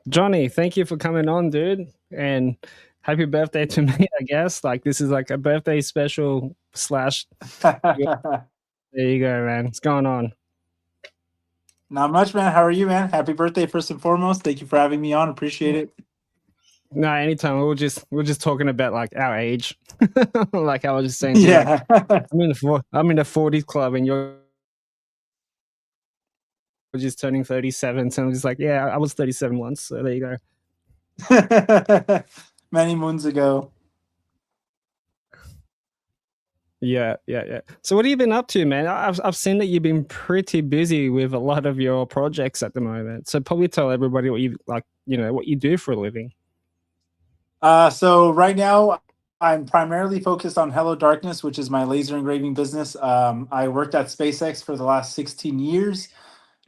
Johnny, thank you for coming on, dude. And happy birthday to me, I guess. Like this is like a birthday special slash. There you go, man. What's going on? Not much, man. How are you, man? Happy birthday, first and foremost. Thank you for having me on. Appreciate it. No, anytime. We are just talking about like our age. Like I was just saying to you, like Yeah. I'm in the 40s club, and you're just turning 37. So I'm just like, yeah, I was 37 once. So there you go. Many moons ago. Yeah. So what have you been up to, man? I've seen that you've been pretty busy with a lot of your projects at the moment. So probably tell everybody what you like, what you do for a living. So right now, I'm primarily focused on Hello Darkness, which is my laser engraving business. I worked at SpaceX for the last 16 years.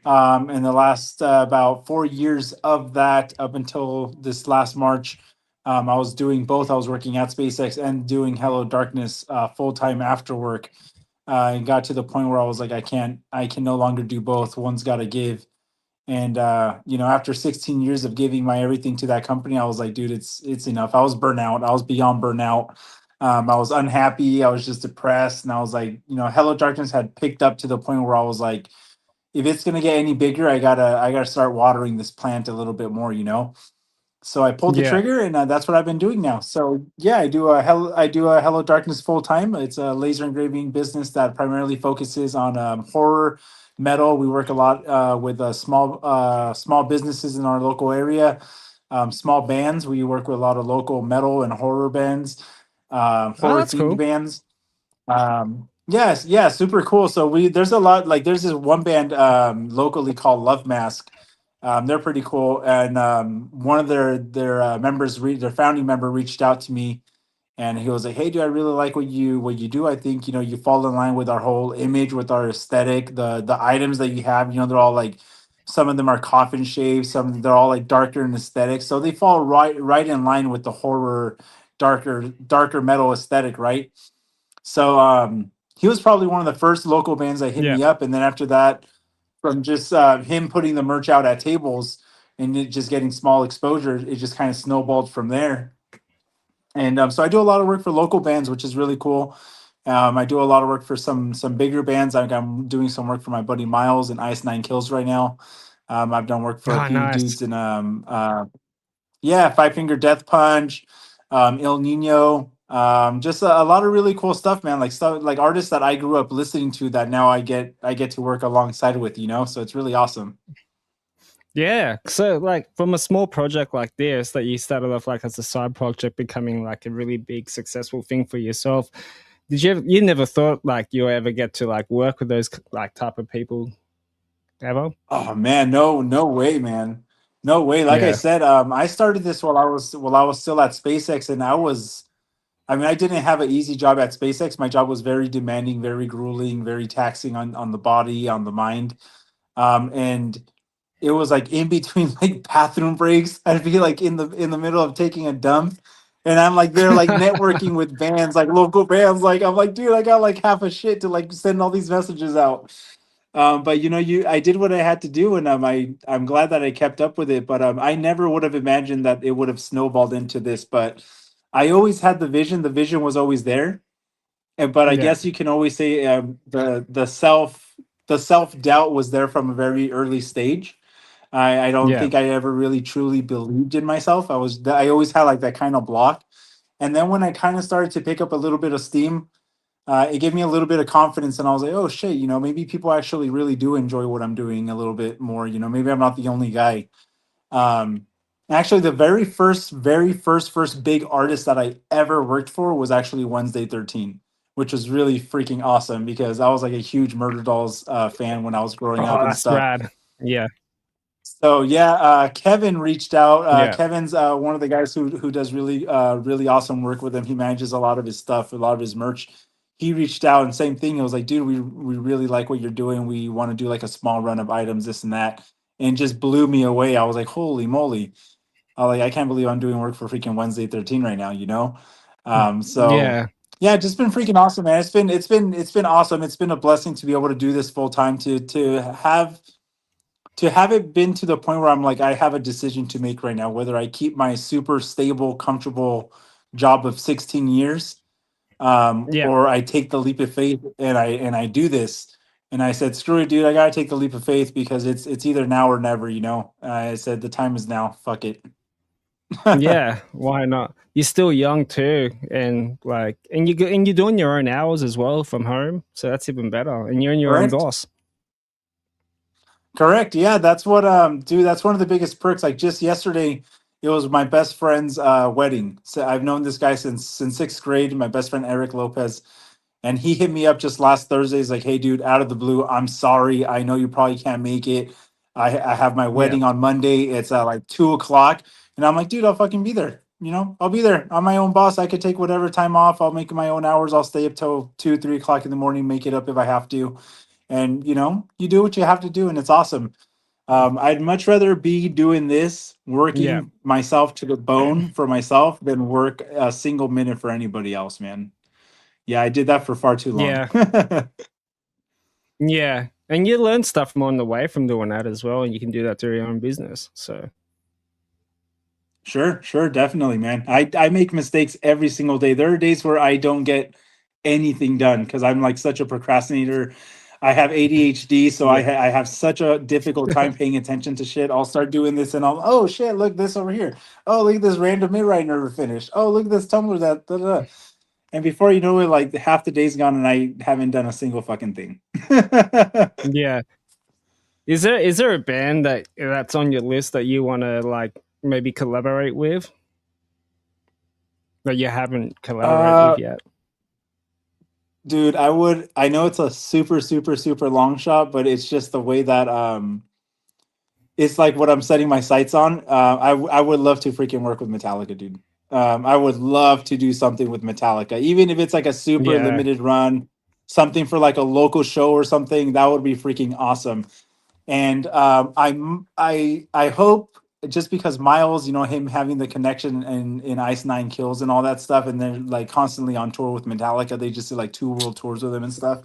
In the last about 4 years of that, up until this last March, I was doing both. I was working at SpaceX and doing Hello Darkness full time after work. And got to the point where I was like, I can no longer do both. One's got to give. And after 16 years of giving my everything to that company, I was like, dude, it's enough. I was burnout. I was beyond burnout. I was unhappy. I was just depressed, and I was like, Hello Darkness had picked up to the point where I was like, if it's gonna get any bigger, I gotta start watering this plant a little bit more. So I pulled the Yeah. trigger, and that's what I've been doing now. So yeah, I do a Hello Darkness full time. It's a laser engraving business that primarily focuses on horror, metal. We work a lot with small businesses in our local area, small bands. We work with a lot of local metal and horror bands, Oh, horror that's themed cool. bands. Yes, yeah, super cool. So there's a lot, like there's this one band locally called Love Mask. They're pretty cool, and one of their members, their founding member, reached out to me, and he was like, "Hey, dude, I really like what you do. I think you fall in line with our whole image, with our aesthetic. The items that you have, they're all like, some of them are coffin shaped, some they're all like darker in aesthetic, so they fall right in line with the horror, darker metal aesthetic, right?" So he was probably one of the first local bands that hit Yeah. me up, and then after that, from just him putting the merch out at tables and it just getting small exposure, it just kind of snowballed from there. And so I do a lot of work for local bands, which is really cool. I do a lot of work for some bigger bands. I'm doing some work for my buddy Miles and Ice Nine Kills right now. I've done work for a Oh, few nice. dudes in yeah, Five Finger Death Punch, Il Nino, just a lot of really cool stuff, man. Like stuff like artists that I grew up listening to that now I get to work alongside with. So it's really awesome. Yeah. So like from a small project like this that you started off like as a side project becoming like a really big successful thing for yourself, you never thought like you'll ever get to like work with those like type of people ever? Oh man, no way, man. No way. Like I Yeah. said, I started this while I was still at SpaceX, and I mean, I didn't have an easy job at SpaceX. My job was very demanding, very grueling, very taxing on the body, on the mind. And it was like in between like bathroom breaks. I'd be like in the middle of taking a dump, and I'm like there like networking with bands, like local bands. Like I'm like, dude, I got like half a shit to like send all these messages out. But I did what I had to do, and I'm glad that I kept up with it. But I never would have imagined that it would have snowballed into this. But I always had the vision. The vision was always there, and but I Yeah. guess you can always say the self doubt was there from a very early stage. I don't Yeah. think I ever really truly believed in myself. I always had like that kind of block, and then when I kind of started to pick up a little bit of steam, it gave me a little bit of confidence, and I was like, oh shit, maybe people actually really do enjoy what I'm doing a little bit more. Maybe I'm not the only guy. Um, Actually, the very first big artist that I ever worked for was actually Wednesday 13, which was really freaking awesome because I was like a huge Murder Dolls fan when I was growing up Oh, and that's stuff. rad. Yeah. So yeah, Kevin reached out. Yeah. Kevin's one of the guys who does really awesome work with him. He manages a lot of his stuff, a lot of his merch. He reached out and same thing. He was like, "Dude, we really like what you're doing. We want to do like a small run of items, this and that," and just blew me away. I was like, "Holy moly!" I can't believe I'm doing work for freaking Wednesday 13 right now. So Yeah. yeah, just been freaking awesome, man. It's been awesome. It's been a blessing to be able to do this full time, to to have it been to the point where I'm like, I have a decision to make right now, whether I keep my super stable, comfortable job of 16 years, Yeah. or I take the leap of faith and I do this. And I said, screw it, dude. I gotta take the leap of faith because it's either now or never. You know, I said the time is now. Fuck it. Yeah, why not? You're still young too, and like, and you're doing your own hours as well from home, so that's even better. And you're in your own Correct. boss. Correct. Yeah, that's what dude, that's one of the biggest perks. Like just yesterday, it was my best friend's wedding. So I've known this guy since sixth grade, my best friend Eric Lopez. And he hit me up just last Thursday. He's like, hey dude, out of the blue, I'm sorry. I know you probably can't make it. I have my Yeah, wedding on Monday. It's at like 2 o'clock. And I'm like, dude, I'll fucking be there. You know, I'll be there. I'm my own boss. I could take whatever time off. I'll make my own hours. I'll stay up till 2, 3 o'clock in the morning, make it up if I have to. And you know, you do what you have to do, and it's awesome. I'd much rather be doing this, yeah, working myself to the bone for myself, than work a single minute for anybody else, man. Yeah, I did that for far too long. yeah, yeah. And you learn stuff from on the way from doing that as well, and you can do that through your own business. So Sure, sure, definitely, man. I make mistakes every single day. There are days where I don't get anything done because I'm like such a procrastinator. I have ADHD, so yeah, I have such a difficult time paying attention to shit. I'll start doing this and I'll, oh shit, look this over here. Oh, look at this random mirror I never finished. Oh, look at this tumbler that da, da, da. And before you know it, like half the day's gone and I haven't done a single fucking thing. yeah. Is there a band that's on your list that you want to like maybe collaborate with that you haven't collaborated with uh yet? dude, I know it's a super, super, super long shot, but it's just the way that it's like what I'm setting my sights on. I would love to freaking work with Metallica, dude. I would love to do something with Metallica, even if it's like a super Yeah, limited run, something for like a local show or something. That would be freaking awesome. And I hope just because Miles, you know, him having the connection in Ice Nine Kills and all that stuff, and they're like constantly on tour with Metallica. They just did like 2 world tours with him and stuff.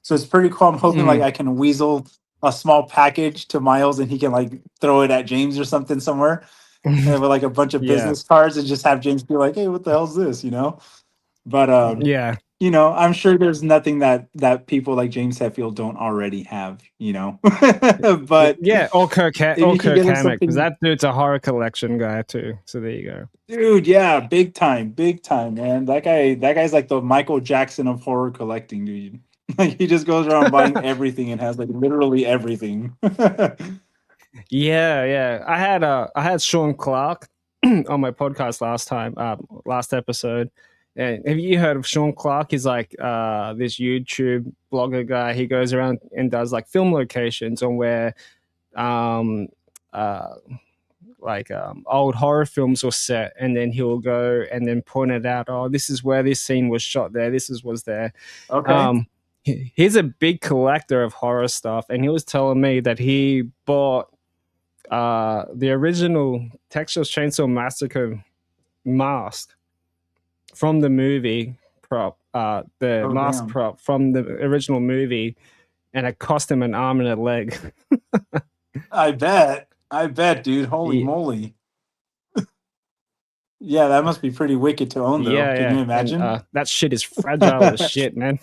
So it's pretty cool. I'm hoping like mm, I can weasel a small package to Miles and he can like throw it at James or something somewhere and with like a bunch of yeah, business cards and just have James be like, hey, what the hell's this? You know? But yeah. you know, I'm sure there's nothing that people like James Hetfield don't already have, you know. But Yeah, if or you can Kirk get him Hammett, because something, that dude's a horror collection guy too. So there you go. dude, yeah, big time, man. That guy's like the Michael Jackson of horror collecting, dude. Like he just goes around buying everything and has like literally everything. Yeah, yeah. I had Sean Clark on my podcast last episode. And have you heard of Sean Clark? He's like this YouTube blogger guy. He goes around and does like film locations on where um uh old horror films were set, and then he'll go and then point it out. Oh, this is where this scene was shot. There, was there. Okay. Um, he's a big collector of horror stuff, and he was telling me that he bought the original Texas Chainsaw Massacre mask from the movie prop, the Oh mask damn. prop from the original movie, and it cost him an arm and a leg. I bet. I bet, dude. Holy Yeah, moly. Yeah, that must be pretty wicked to own though. Can you yeah, and imagine? that shit is fragile as shit, man.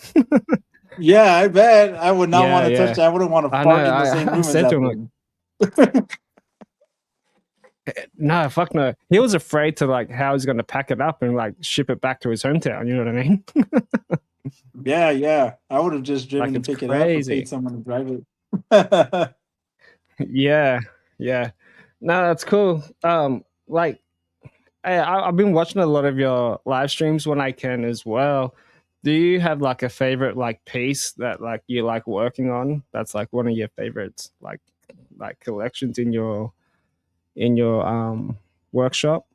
Yeah, I bet. I would not Yeah, want to touch yeah. that. I wouldn't want to I know. fart in the same I room as said to that him like, thing. no, fuck no. He was afraid to like how he's gonna pack it up and like ship it back to his hometown. You know what I mean? Yeah, yeah. I would have just driven Like to it's pick it up or paid crazy. someone to drive it. Yeah, yeah. No, that's cool. Like I've been watching a lot of your live streams when I can as well. Do you have like a favorite like piece that like you like working on? That's like one of your favorites, like collections in your workshop.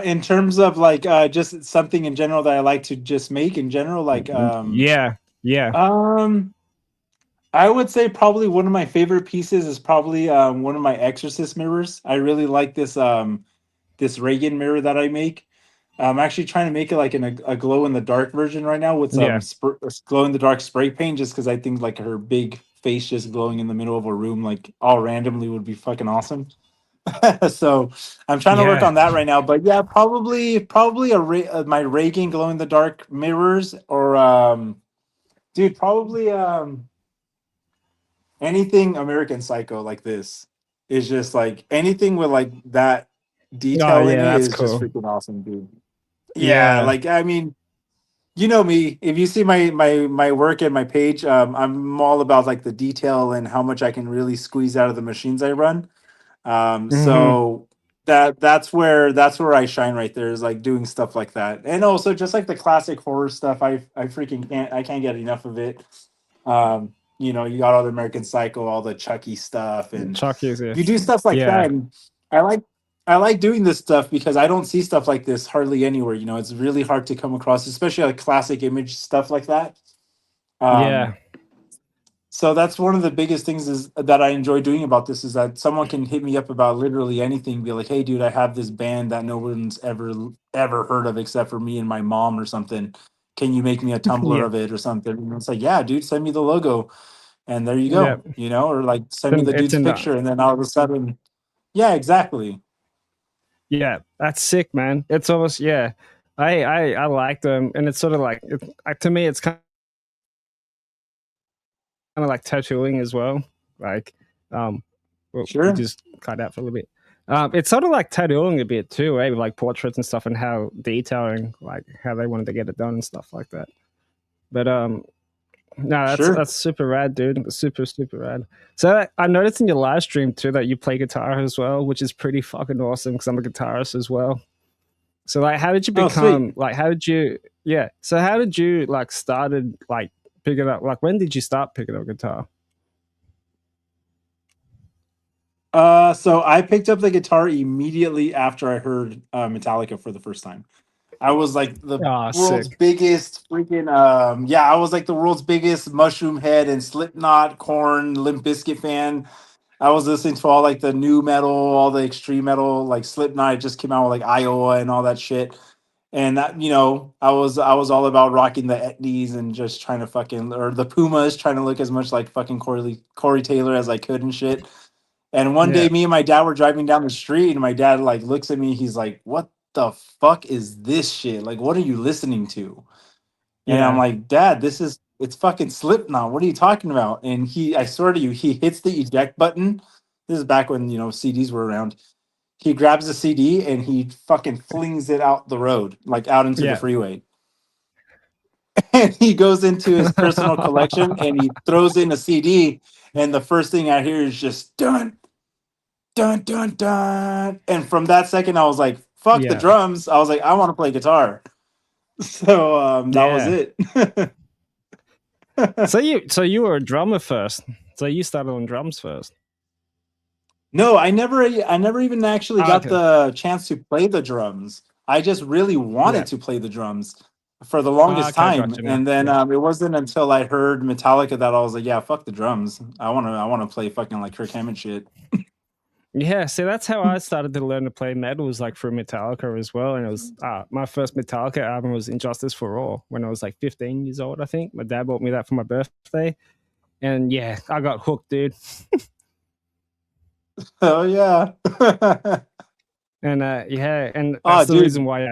In terms of like just something in general that I like to just make in general, like Yeah, yeah, um I would say probably one of my favorite pieces is probably one of my exorcist mirrors. I really like this Reagan mirror that I make. I'm actually trying to make it like in a glow in the dark version right now with some yeah, glow in the dark spray paint, just because I think like her big face just glowing in the middle of a room, like all randomly, would be fucking awesome. So I'm trying to work Yeah. on that right now. But yeah, probably my Reagan glow in the dark mirrors, or dude, probably anything American Psycho like this is just like anything with like that Oh detail in yeah, it that's is just cool. freaking awesome, dude. Yeah, Yeah. like I mean, you know me. If you see my work and my page, I'm all about like the detail and how much I can really squeeze out of the machines I run. Hmm. So that's where I shine right there, is like doing stuff like that, and also just like the classic horror stuff. I freaking can't get enough of it. You got all the American Psycho, all the Chucky stuff, and Chuck is you this. do stuff like that. Yeah. And I like I like doing this stuff because I don't see stuff like this hardly anywhere. It's really hard to come across, especially like classic image stuff like that. Um, Yeah. so that's one of the biggest things is that I enjoy doing about this, is that someone can hit me up about literally anything, be like, "Hey, dude, I have this band that no one's ever heard of except for me and my mom or something. Can you make me a Tumblr Yeah. of it or something?" And it's like, "Yeah, dude, send me the logo, and there you Yeah. go." Or like send me Then the it's dude's in the picture, and then all of a sudden, yeah, exactly, yeah, that's sick, man. It's almost yeah. I like them, and it's sort of like to me, it's kind of like tattooing as well. Like, um, well, you sure, just cut out for a little bit. It's sort of like tattooing a bit too, eh? With like portraits and stuff, and how detailing, like how they wanted to get it done and stuff like that. But no, sure. that's super rad, dude. Super super rad. So I noticed in your live stream too that you play guitar as well, which is pretty fucking awesome because I'm a guitarist as well. So like, how did you Oh, sweet. become like? How did you? Yeah. So how did you like started like picking up? Like when did you start picking up guitar? So I picked up the guitar immediately after I heard Metallica for the first time. I was like the Oh, world's sick. biggest freaking yeah, I was like the world's biggest Mushroom Head and Slipknot, Corn, Limp Bizkit fan. I was listening to all like the new metal, all the extreme metal, like Slipknot just came out with like Iowa and all that shit. And that, I was all about rocking the Etnies and just trying to fucking, or the Pumas, trying to look as much like fucking Corey Taylor as I could and shit. And one day, Yeah. me and my dad were driving down the street, and my dad like looks at me. He's like, "What the fuck is this shit? Like, what are you listening to?" And I'm Yeah. like, "Dad, it's fucking Slipknot. What are you talking about?" And I swear to you, he hits the eject button. This is back when CDs were around. He grabs the CD and he fucking flings it out the road, like out into the Yeah. freeway. And he goes into his personal collection and he throws in a CD. And the first thing I hear is just dun dun dun dun. And from that second, I was like, "Fuck the Yeah. drums." I was like, "I want to play guitar." So that was Yeah. it. So you were a drummer first. So you started on drums first. No, I never even actually Oh, got okay. the chance to play the drums. I just really Yeah. wanted to play the drums for the Oh, longest okay, time, gotcha now. and then Yeah. it wasn't until I heard Metallica that I was like, "Yeah, fuck the drums. I want to play fucking like Kirk Hammett shit." Yeah, see, that's how I started to learn to play metal was like through Metallica as well. And it was my first Metallica album was Injustice for All when I was like 15 years old, I think. My dad bought me that for my birthday. And yeah, I got hooked, dude. Oh yeah. And yeah, and Oh, that's the dude. reason why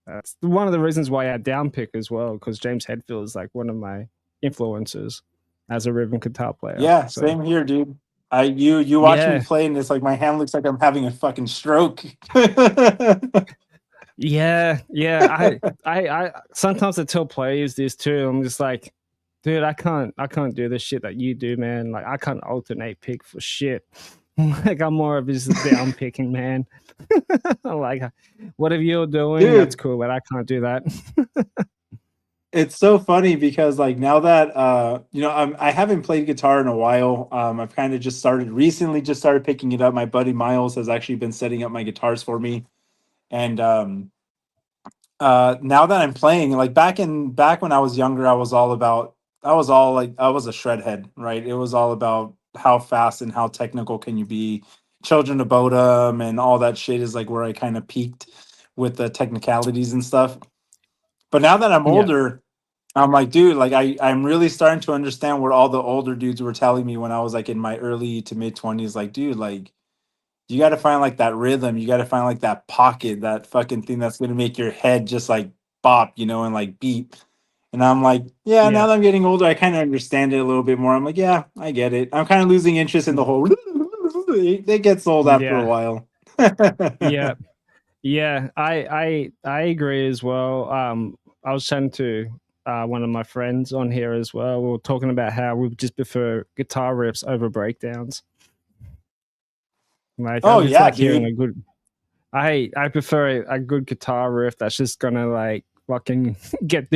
that's one of the reasons why I downpick as well, because James Hetfield is like one of my influences as a rhythm guitar player. Yeah, So same here, dude. You watch me yeah, play, and it's like my hand looks like I'm having a fucking stroke. yeah. I sometimes I tell players this too. I'm just like, dude, I can't do the shit that you do, man. Like I can't alternate pick for shit. Like I'm more of just a down picking man. Like whatever you're doing, that's Dude, cool, but I can't do that. it's so funny because like now that I haven't played guitar in a while. I've kind of just started picking it up. My buddy Miles has actually been setting up my guitars for me, and now that I'm playing, like back when I was younger, I was a shred head, right? It was all about how fast and how technical can you be. Children of Bodom and all that shit is like where I kind of peaked with the technicalities and stuff. But now that I'm Yeah, older, I'm like, dude, like I'm really starting to understand what all the older dudes were telling me when I was like in my early to mid 20s. Like, dude, like you got to find like that rhythm. You got to find like that pocket, that fucking thing that's going to make your head just like bop, and like beep. And I'm like, yeah, now Yeah, that I'm getting older, I kind of understand it a little bit more. I'm like, yeah, I get it. I'm kind of losing interest in the whole, it gets old after a yeah, while. yeah, yeah. I agree as well. I was chatting to one of my friends on here as well. We were talking about how we just prefer guitar riffs over breakdowns. Like I Oh, just yeah, like hearing a dude. good. I prefer a good guitar riff that's just gonna like fucking get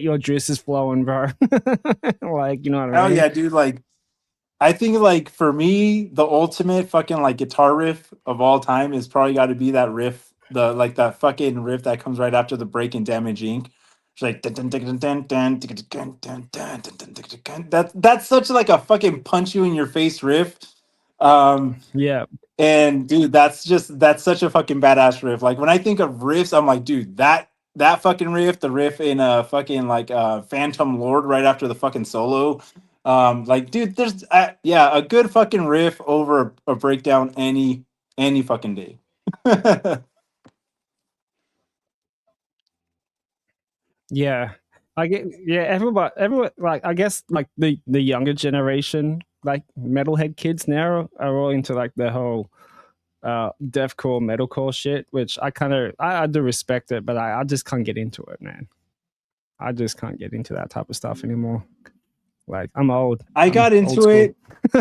your juices flowing, bro. Like you know what I Oh, mean? yeah, dude. Like, I think like for me, the ultimate fucking like guitar riff of all time is probably got to be that riff, the like that fucking riff that comes right after the break in Damage Inc. It's like dun, dun, dun, dun, dun, dun, dun, dun, dun, dun, dun, dun, dun, dun. That's such like a fucking punch you in your face riff. Um, Yeah, and dude, that's such a fucking badass riff. Like when I think of riffs, I'm like, dude, that fucking riff, the riff in fucking like Phantom Lord right after the fucking solo. Like dude, there's yeah, a good fucking riff over a breakdown any fucking day. yeah. I get yeah. Everyone like I guess like the younger generation like metalhead kids now are all into like the whole deathcore metalcore shit, which I do respect it, but I just can't get into it, man. I just can't get into that type of stuff anymore. Like I'm old. I I'm got old into school. it.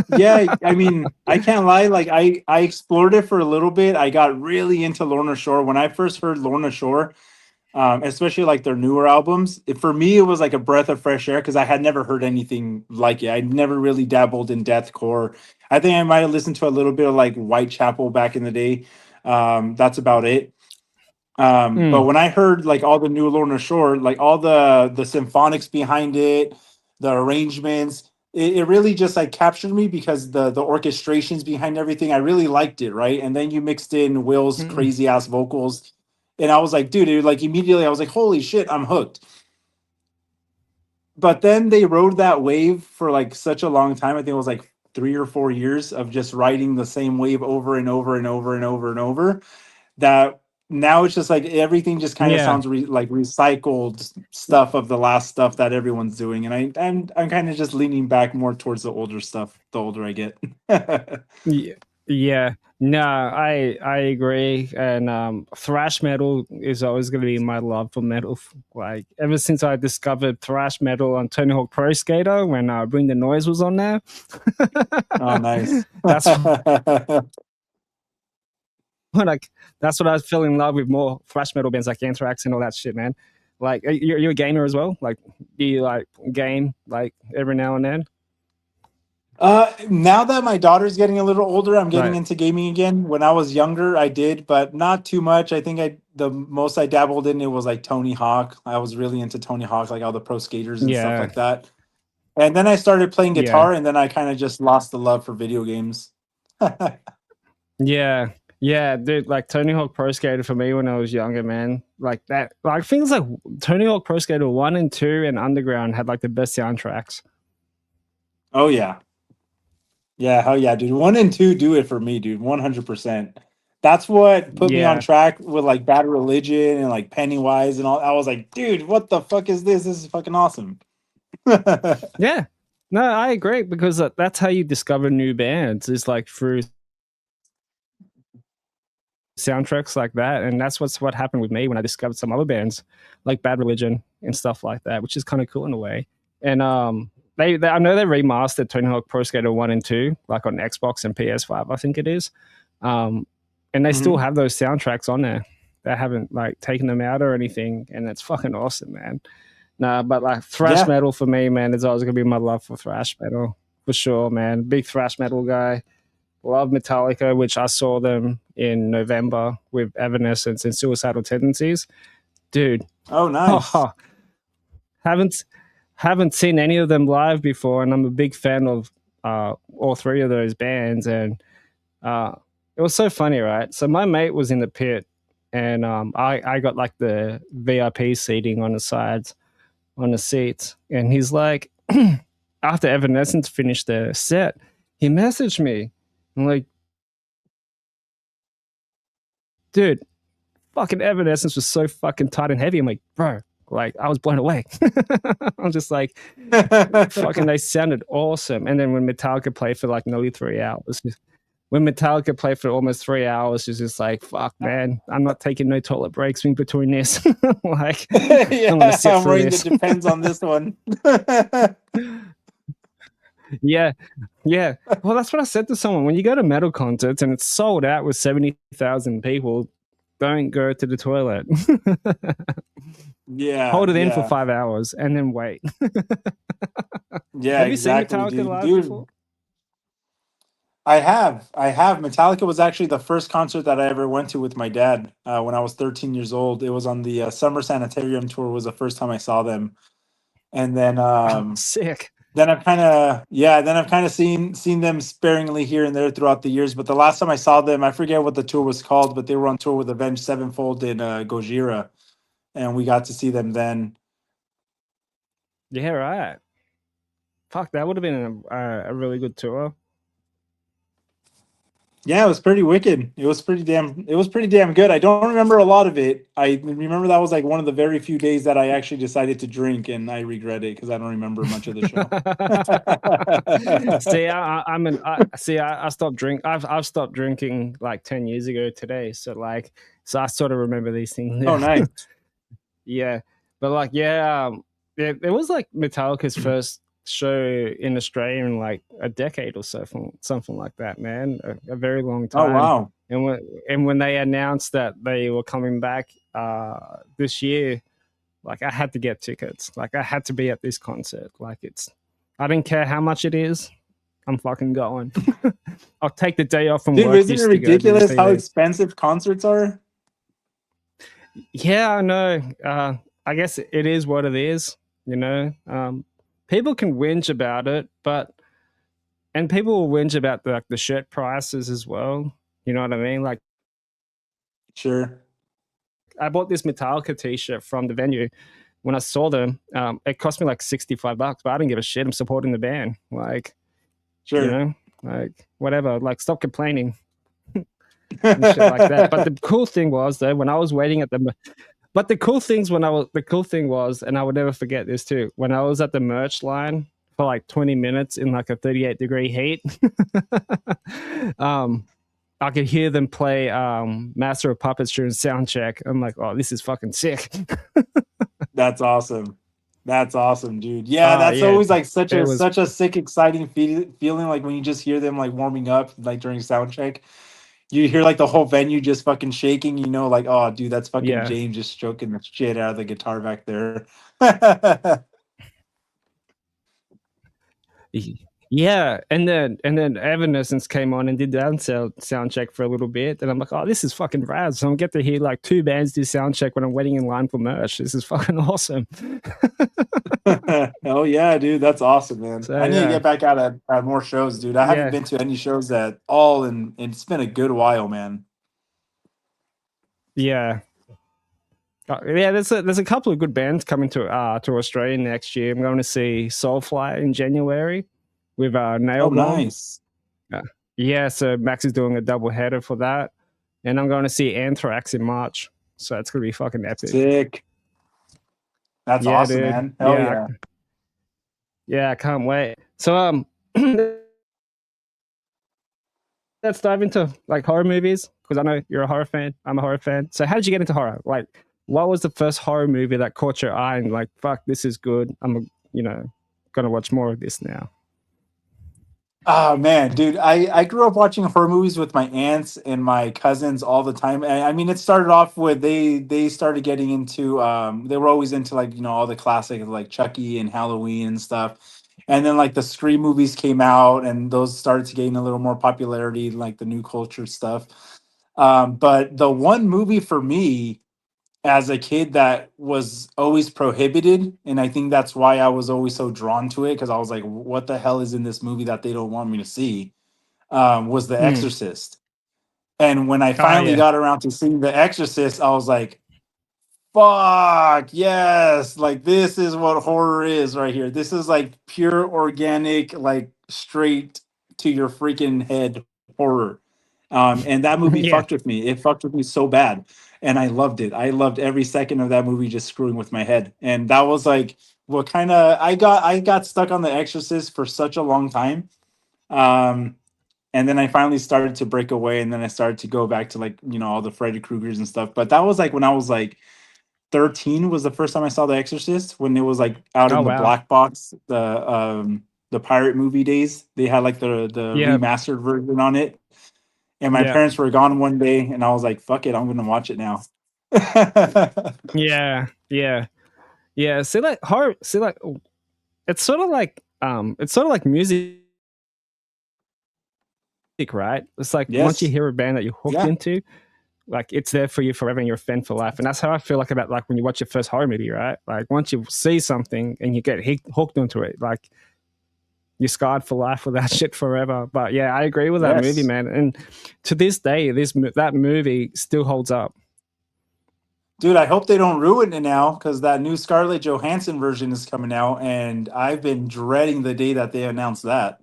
Yeah, I mean, I can't lie. Like I explored it for a little bit. I got really into Lorna Shore when I first heard Lorna Shore. Especially like their newer albums. For me, it was like a breath of fresh air because I had never heard anything like it. I'd never really dabbled in deathcore. I think I might have listened to a little bit of like Whitechapel back in the day. That's about it. But Mm, when I heard like all the new Lorna Shore, like all the symphonics behind it, the arrangements, it really just like captured me because the orchestrations behind everything, I really liked it, right? And then you mixed in Will's mm, crazy ass vocals, and I was like, dude, like immediately I was like, holy shit, I'm hooked. But then they rode that wave for like such a long time. I think it was like 3 or 4 years of just riding the same wave over and over and over and over and over that now it's just like everything just kind of yeah. sounds like recycled stuff of the last stuff that everyone's doing, and I'm kind of just leaning back more towards the older stuff the older I get. Yeah, yeah. No, I agree. And thrash metal is always going to be my love for metal. Like ever since I discovered thrash metal on Tony Hawk Pro Skater when Bring the Noise was on there. Oh, nice. That's when like that's what I fell in love with more thrash metal bands like Anthrax and all that shit, man. Like you're a gamer as well. Like do you like game like every now and then? Now that my daughter's getting a little older, I'm getting Right. into gaming again. When I was younger, I did, but not too much. I think the most I dabbled in it was like Tony Hawk. I was really into Tony Hawk, like all the pro skaters and stuff Yeah. like that. And then I started playing Yeah. guitar, and then I kind of just lost the love for video games. Yeah, yeah, dude. Like Tony Hawk Pro Skater for me when I was younger, man. Like that, like things like Tony Hawk Pro Skater 1 and 2 and Underground had like the best soundtracks. Oh yeah. Yeah, hell yeah, dude. One and two do it for me, dude. 100%. That's what put me on Yeah, track with like Bad Religion and like Pennywise and all. I was like, dude, what the fuck is this? This is fucking awesome. yeah. No, I agree because that's how you discover new bands is like through soundtracks like that, and that's what happened with me when I discovered some other bands like Bad Religion and stuff like that, which is kind of cool in a way. And they I know they remastered Tony Hawk Pro Skater 1 and 2 like on Xbox and PS5, I think it is. Um, and they still Hmm. have those soundtracks on there. They haven't like taken them out or anything, and it's fucking awesome, man. Nah, but like thrash Yeah. metal for me, man, is always gonna be my love for thrash metal for sure, man. Big thrash metal guy. Love Metallica, which I saw them in November with Evanescence and Suicidal Tendencies. Dude, Oh, nice. haven't haven't seen any of them live before, and I'm a big fan of all three of those bands. And uh, it was so funny, right? So my mate was in the pit, and I got like the VIP seating on the sides on the seats, and he's like, after Evanescence finished their set, he messaged me. I'm like, dude, fucking Evanescence was so fucking tight and heavy. I'm like, bro, like I was blown away. I'm just like, fucking, they sounded awesome. And then when Metallica played for like nearly 3 hours, when Metallica played for almost 3 hours, it's just like, fuck, man, I'm not taking no toilet breaks in between this. Like, I'm gonna Yeah, sit I'm through wearing the this. depends on this one. Yeah, yeah. Well, that's what I said to someone. When you go to metal concerts and it's sold out with 70,000 people, don't go to the toilet. Yeah, Hold it in for yeah, 5 hours and then wait. yeah, Have you seen exactly, Metallica dude. live before? Dude, I have. Metallica was actually the first concert that I ever went to with my dad when I was 13 years old. It was on the Summer Sanitarium tour. Was the first time I saw them, and Oh, sick. then I've kind of seen them sparingly here and there throughout the years. But the last time I saw them, I forget what the tour was called, but they were on tour with Avenged Sevenfold in Gojira, and we got to see them then. Yeah, right. Fuck, that would have been a really good tour. Yeah, it was pretty wicked. It was pretty damn good. I don't remember a lot of it. I remember that was like one of the very few days that I actually decided to drink, and I regret it because I don't remember much of the show. See, I stopped drink. I've stopped drinking like 10 years ago today. So I sort of remember these things Oh, now. nice. Yeah, but like, yeah, it was like Metallica's first show in Australia in like a decade or so, something like that, man. A very long Oh, time. wow. And when they announced that they were coming back this year, like I had to get tickets. Like I had to be at this concert. Like I didn't care how much it is. I'm fucking going. I'll take the day off from Dude, work isn't it just to go to ridiculous see how these. expensive concerts are? Yeah, I know. I guess it is what it is. You know, people can whinge about it, and people will whinge about the shirt prices as well. You know what I mean? Like Sure, I bought this Metallica T-shirt from the venue. When I saw them, it cost me like $65, but I didn't give a shit. I'm supporting the band. Like, you sure. know, like whatever. Like, stop complaining and shit like that. But the cool thing was though, when I was waiting at the But the cool thing was, and I would never forget this too, when I was at the merch line for like 20 minutes in like a 38-degree heat, um, I could hear them play Master of Puppets during sound check. I'm like, oh, this is fucking sick. That's awesome. That's awesome, dude. Yeah, Oh that's yeah, always like it was such a sick, exciting feeling. Like when you just hear them like warming up, like during sound check, you hear like the whole venue just fucking shaking. You know, like, oh, dude, that's fucking yeah. James just stroking the shit out of the guitar back there. Yeah, and then Evanescence came on and did the sound check for a little bit, and I'm like, oh, this is fucking rad. So I get to hear like two bands do sound check when I'm waiting in line for merch. This is fucking awesome. Oh yeah, dude, that's awesome, man. So I need to yeah, get back out at more shows, dude. I haven't yeah, been to any shows at all, and it's been a good while, man. yeah. Yeah, there's a couple of good bands coming to Australia next year. I'm going to see Soulfly in January with Oh, Nail Bomb. nice, Uh, yeah, so Max is doing a double header for that, and I'm going to see Anthrax in March. So it's gonna be fucking epic. sick. That's Yeah, awesome, dude. man. Hell yeah. Yeah, I can't wait. So let's dive into like horror movies because I know you're a horror fan. I'm a horror fan. So how did you get into horror? Like, what was the first horror movie that caught your eye and like, fuck, this is good. Gonna watch more of this now. Oh man, dude, I grew up watching horror movies with my aunts and my cousins all the time. And I mean, it started off with they started getting into they were always into like all the classics like Chucky and Halloween and stuff. And then like the Scream movies came out, and those started to gain a little more popularity, like the new culture stuff. But the one movie for me as a kid that was always prohibited, and I think that's why I was always so drawn to it, because I was like, what the hell is in this movie that they don't want me to see, was The Mm. Exorcist. And when I Oh finally yeah. got around to seeing The Exorcist, I was like, Fuck yes, like this is what horror is right here. This is like pure organic, like straight to your freaking head horror. And that movie Yeah. fucked with me. It fucked with me so bad, and I loved it. I loved every second of that movie, just screwing with my head. And that was like what kind of I got stuck on The Exorcist for such a long time. Um, and then I finally started to break away, and then I started to go back to like all the Freddy Kruegers and stuff. But that was like when I was like 13 was the first time I saw The Exorcist, when it was like out Oh in the wow. black box, the pirate movie days. They had like the Yeah. remastered version on it. And my Yeah. parents were gone one day and I was like, fuck it, I'm gonna watch it now. Yeah. Yeah. Yeah. See, like horror. See, like it's sort of like music, right? It's like once you Yes. hear a band that you're hooked Yeah. into, like it's there for you forever and you're a fan for life. And that's how I feel like about like when you watch your first horror movie, right? Like once you see something and you get hooked onto it, like you're scarred for life with that shit forever. But yeah, I agree with that movie, Yes. man. And to this day, that movie still holds up. Dude, I hope they don't ruin it now because that new Scarlett Johansson version is coming out, and I've been dreading the day that they announce that.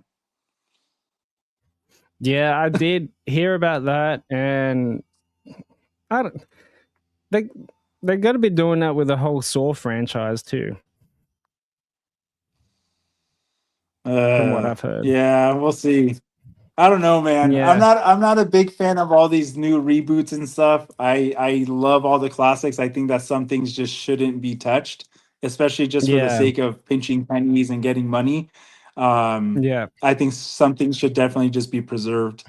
Yeah, I did hear about that, and I don't. They they're going to be doing that with the whole Saw franchise too, from what I've heard. Yeah, we'll see. I don't know, man. I'm Yeah, not I'm not a big fan of all these new reboots and stuff. I love all the classics. I think that some things just shouldn't be touched, especially just for the yeah, sake of pinching pennies and getting money. Um, yeah, I think some things should definitely just be preserved.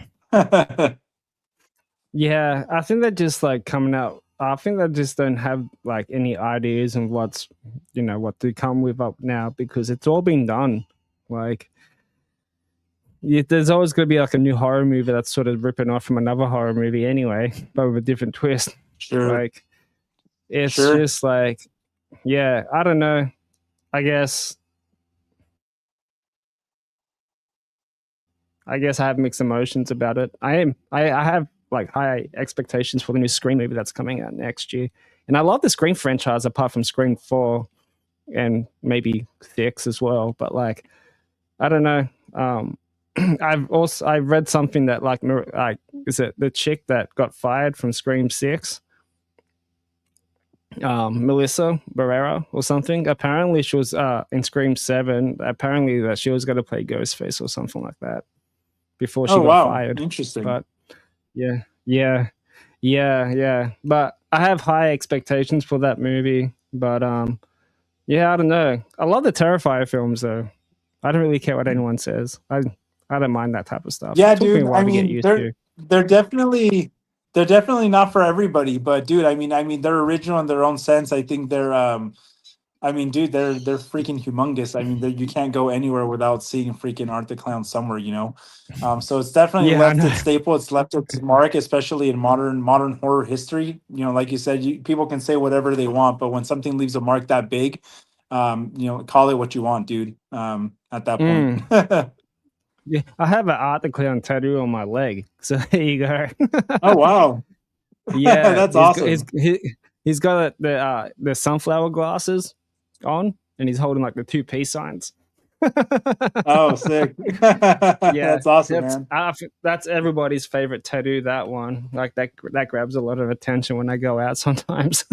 yeah. I think they're just like coming out. I think they just don't have like any ideas and what's what to come with up now because it's all been done. Like there's always going to be like a new horror movie that's sort of ripping off from another horror movie anyway, but with a different twist. Sure, Like it's sure. just like, yeah, I don't know. I guess I guess I have mixed emotions about it. I have like high expectations for the new Scream movie that's coming out next year, and I love the Scream franchise apart from Scream 4 and maybe 6 as well. But like I don't know. I read something that like is it the chick that got fired from Scream 6, Melissa Barrera or something. Apparently she was in Scream 7. Apparently that she was going to play Ghostface or something like that before she Oh got wow, fired. interesting. But yeah, yeah, yeah, yeah. But I have high expectations for that movie. But yeah, I don't know. I love the Terrifier films though. I don't really care what anyone says. I don't mind that type of stuff. Yeah, It took me a dude. I while to get mean, used they're to. they're definitely they're definitely not for everybody, but dude, I mean they're original in their own sense. I think I mean, dude, they're freaking humongous. I mean, you can't go anywhere without seeing freaking Art the Clown somewhere. So it's definitely Yeah, I left know. its staple. It's left its mark, especially in modern horror history. Like you said, people can say whatever they want, but when something leaves a mark that big, call it what you want, dude. At that point. Mm. Yeah, I have an Art the Clown tattoo on my leg. So there you go. Oh wow, Yeah, that's awesome. he's got the sunflower glasses on, and he's holding like the two peace signs. Oh, sick. Yeah, That's awesome, man. that's everybody's favorite tattoo. That one, like that grabs a lot of attention when I go out sometimes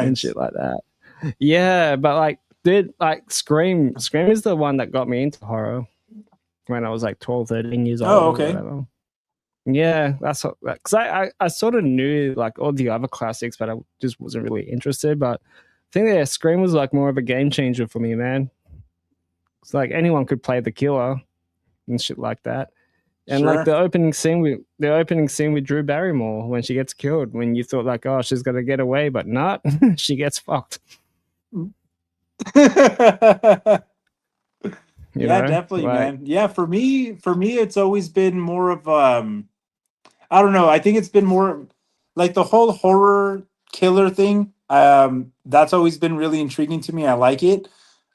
and shit Nice. like that. Yeah, but like, dude, like Scream is the one that got me into horror when I was like 12, 13 years Oh, old or okay. whatever. Yeah, that's what because I sort of knew like all the other classics, but I just wasn't really interested. But I think that Scream was like more of a game changer for me, man. It's like anyone could play the killer and shit like that. And like Sure. the opening scene with Drew Barrymore when she gets killed, when you thought like, oh, she's gonna get away, but not, she gets fucked. You Yeah, know, definitely, like man. Yeah, for me, it's always been more of I don't know. I think it's been more like the whole horror killer thing. That's always been really intriguing to me. I like it.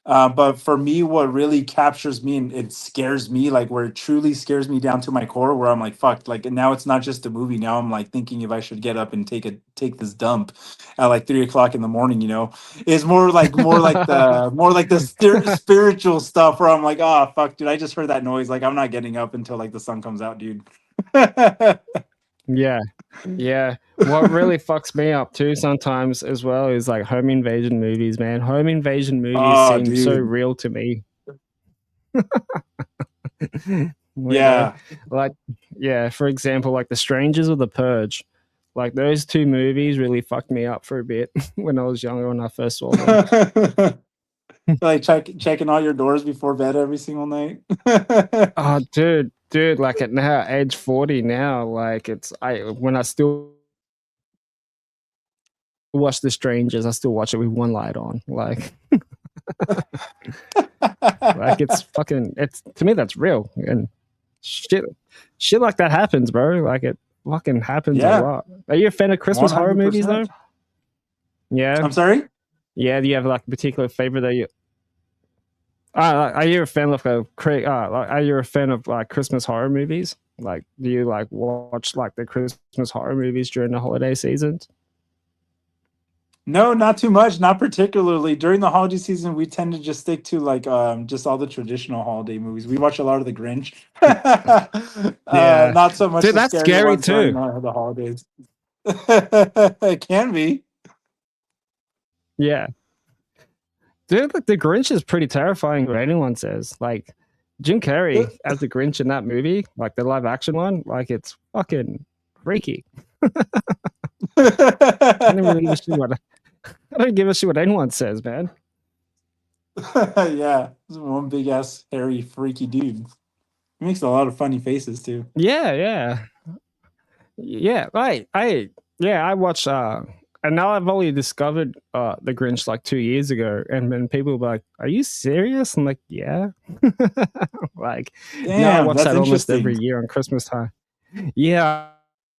But for me, what really captures me and it scares me, like where it truly scares me down to my core, where I'm like, fuck, like now it's not just a movie. Now I'm like thinking if I should get up and take this dump at like 3 o'clock in the morning, is more like the spiritual stuff where I'm like, oh fuck, dude, I just heard that noise. Like I'm not getting up until like the sun comes out, dude. Yeah. Yeah. What really fucks me up too sometimes as well is like home invasion movies, man. Home invasion movies Oh, seem so dude. real to me. Yeah. Like, yeah, for example, like The Strangers or The Purge. Like those two movies really fucked me up for a bit when I was younger when I first saw them. Like checking all your doors before bed every single night. Oh, dude, like at now, age 40 now, like it's I when I still watch The Strangers, I still watch it with one light on. Like it's fucking it's to me that's real. And shit shit like that happens, bro. Like it fucking happens a Yeah, lot. Are you a fan of Christmas horror movies though? 100%. Yeah. I'm sorry? Yeah, do you have like a particular favorite that you are you a fan of are you a fan of like Christmas horror movies? Like do you like watch like the Christmas horror movies during the holiday seasons? No, not too much, not particularly. During the holiday season, we tend to just stick to like just all the traditional holiday movies. We watch a lot of The Grinch. Yeah. Not so much Dude, the that's scary scary ones during too. the holidays. It can be. Yeah. Dude, like, the Grinch is pretty terrifying, what anyone says. Like, Jim Carrey as the Grinch in that movie, like the live action one, like it's fucking freaky. I don't really give a shit what I don't give a shit what anyone says, man. Yeah, this is one big ass hairy freaky dude. He makes a lot of funny faces too. Yeah, yeah. Yeah, right. I watched and now I've only discovered the Grinch like 2 years ago, and then people were like, "Are you serious?" I'm like, "Yeah." Like now I Damn, watch that's that almost interesting. every year on Christmas time. Yeah,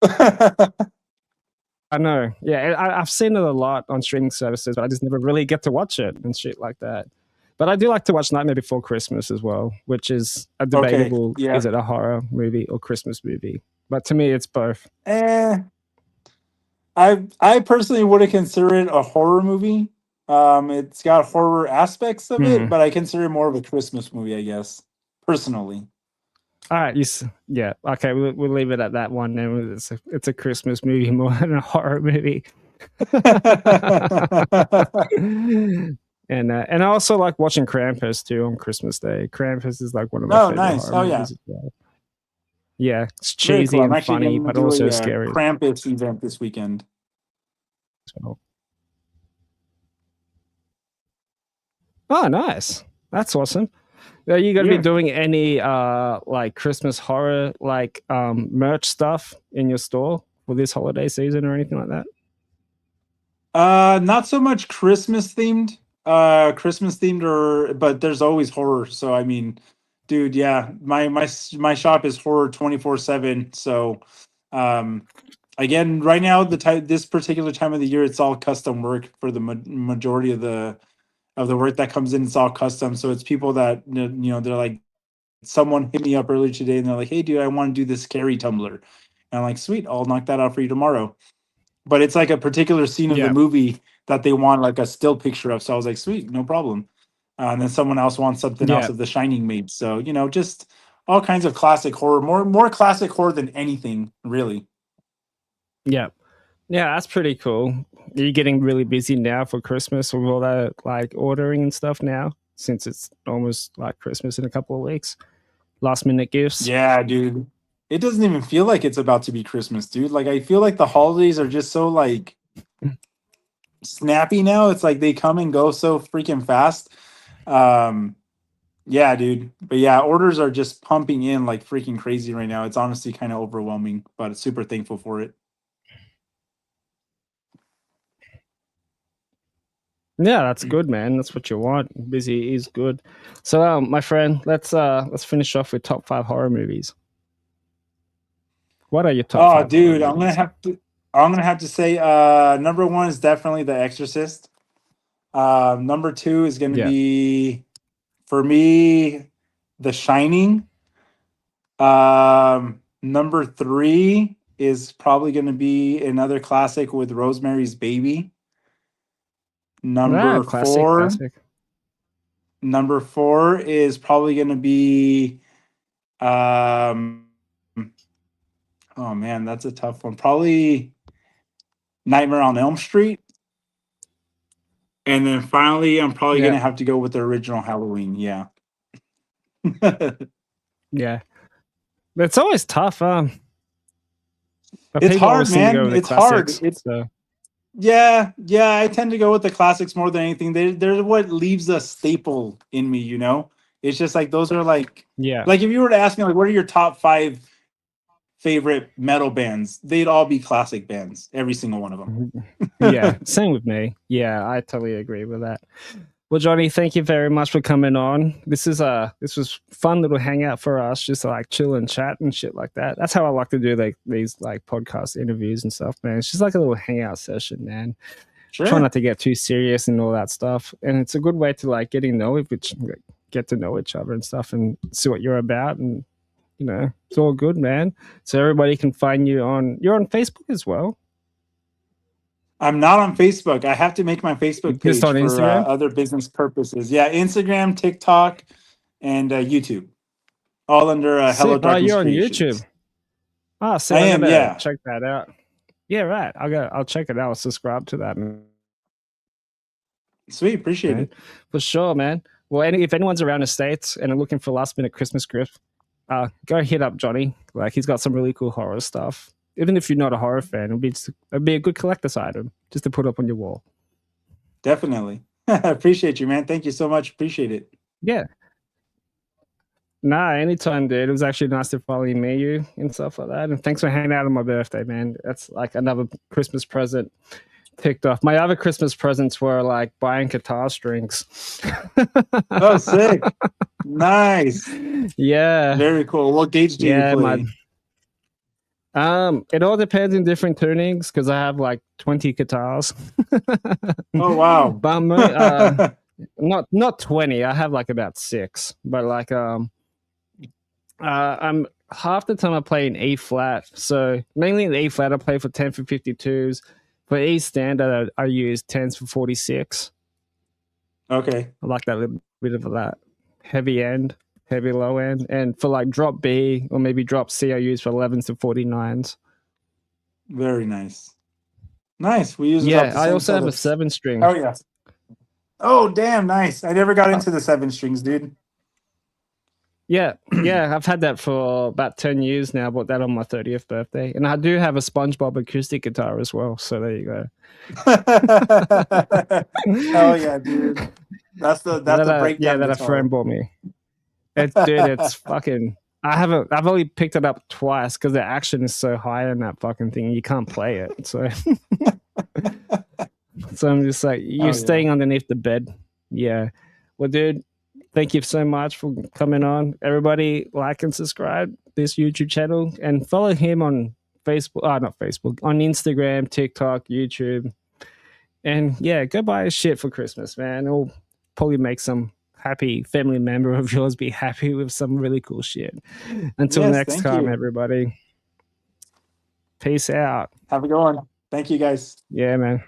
I know. Yeah, I've seen it a lot on streaming services, but I just never really get to watch it and shit like that. But I do like to watch Nightmare Before Christmas as well, which is a Okay, debatable yeah. is it a horror movie or Christmas movie? But to me, it's both. Eh, I personally wouldn't consider it a horror movie. It's got horror aspects of it, Hmm. but I consider it more of a Christmas movie, I guess. Personally. All right, yeah, okay, we'll leave it at that one. Then it's a Christmas movie more than a horror movie. And I also like watching Krampus too on Christmas Day. Krampus is like one of my Oh, favorite nice. horror Oh, yeah. movies as well. Yeah, it's Very cool. cheesy I'm and actually funny, going to but do also a scary as Krampus event this weekend. well. Oh, nice. That's awesome. Are you going to be Yeah. doing any like Christmas horror like merch stuff in your store for this holiday season or anything like that? Not so much Christmas themed or but there's always horror. So I mean, dude, yeah, my shop is horror 24/7. So um again, right now this particular time of the year it's all custom work for the majority of the work that comes in, it's all custom. So it's people that they're like someone hit me up earlier today and they're like, "Hey dude, I want to do this scary tumbler." And I'm like, "Sweet, I'll knock that out for you tomorrow." But it's like a particular scene of the Yeah, movie that they want like a still picture of. So I was like, sweet, no problem. And then someone else wants something else yeah, of The Shining made. So just all kinds of classic horror, more classic horror than anything, really. yeah. Yeah, that's pretty cool. Are you getting really busy now for Christmas with all that like ordering and stuff now, since it's almost like Christmas in a couple of weeks? Last minute gifts. Yeah, dude. It doesn't even feel like it's about to be Christmas, dude. Like I feel like the holidays are just so like snappy now. It's like they come and go so freaking fast. Um, yeah, dude. But yeah, orders are just pumping in like freaking crazy right now. It's honestly kind of overwhelming, but super thankful for it. Yeah, that's good, man. That's what you want. Busy is good. So, my friend, let's finish off with top five horror movies. What are your top Oh, five horror dude, movies? I'm gonna have to say number one is definitely The Exorcist. Number two is going to Yeah. be for me, The Shining. Number three is probably going to be another classic with Rosemary's Baby. Ah, Number classic, four, classic. number four is probably going to be, um, oh man, that's a tough one. Probably Nightmare on Elm Street. And then finally, I'm probably going Yeah, to have to go with the original Halloween. Yeah. yeah. It's always tough, but It's people hard, always seem to go man. with the It's hard. classics. So Yeah, yeah, I tend to go with the classics more than anything. They're what leaves a staple in me, you know? It's just like those are yeah. like if you were to ask me like what are your top five favorite metal bands, they'd all be classic bands, every single one of Mhm. Yeah, them. same with me. Yeah, I totally agree with that. Well, Johnny, thank you very much for coming on. This was fun little hangout for us, just to like chill and chat and shit like that. That's how I like to do like these like podcast interviews and stuff, man. It's just like a little hangout session, man. Try Sure. not to get too serious and all that stuff. And it's a good way to like get to know each other and stuff and see what you're about and it's all good, man. So everybody can find you're on Facebook as well. I'm not on Facebook. I have to make my Facebook Just page on for Instagram. other business purposes. Yeah, Instagram, TikTok, and YouTube, all under Hello Sick. Oh, Darkness you're on YouTube. Creations. Ah, sick. I I am, gotta yeah. check that out. Yeah, right. I'll check it out. I'll subscribe to that, Sweet, appreciate man. it. For sure, man. Well, if anyone's around the States and are looking for last minute Christmas gift, go hit up Johnny. Like he's got some really cool horror stuff. Even if you're not a horror fan, it'd be a good collector's item just to put up on your wall. Definitely. Appreciate you, man. Thank you so much. Appreciate it. Yeah. Nah, anytime, dude. It was actually nice to finally meet you and stuff like that. And thanks for hanging out on my birthday, man. That's like another Christmas present ticked off. My other Christmas presents were like buying guitar strings. Oh, sick. Nice. Yeah. Very cool. What gauge do you Yeah, my play? it all depends in different tunings because I have like 20 guitars. Oh, wow. But not 20. I have like about 6. But like I'm half the time I play in E flat. So mainly in E flat I play for 10 for 52s. For E standard I use 10s for 46. Okay. I like that little bit of that heavy end, heavy low end. And for like drop B or maybe drop C I use for 11s to 49s. Very nice. Nice. We use about Yeah, the I same also have a setups. 7 string. Oh, yeah. Oh, damn. Nice. I never got Uh, into the 7 strings, dude. Yeah, yeah, I've had that for about 10 years now. I bought that on my 30th birthday. And I do have a SpongeBob acoustic guitar as well. So there you go. Hell yeah, dude. That's the breakdown That a guitar. friend bought me. It's fucking. I've only picked it up twice because the action is so high in that fucking thing. You can't play it. So, so I'm just like, you're Oh yeah. staying underneath the bed. Yeah. Well, dude, thank you so much for coming on. Everybody, like and subscribe this YouTube channel and follow him on Facebook. Oh, not Facebook, on Instagram, TikTok, YouTube. And yeah, go buy his shit for Christmas, man. It'll probably make some happy family member of yours be happy with some really cool shit. Until Yes, next thank time, you. everybody. Peace out. Have a good one. Thank you guys. Yeah, man.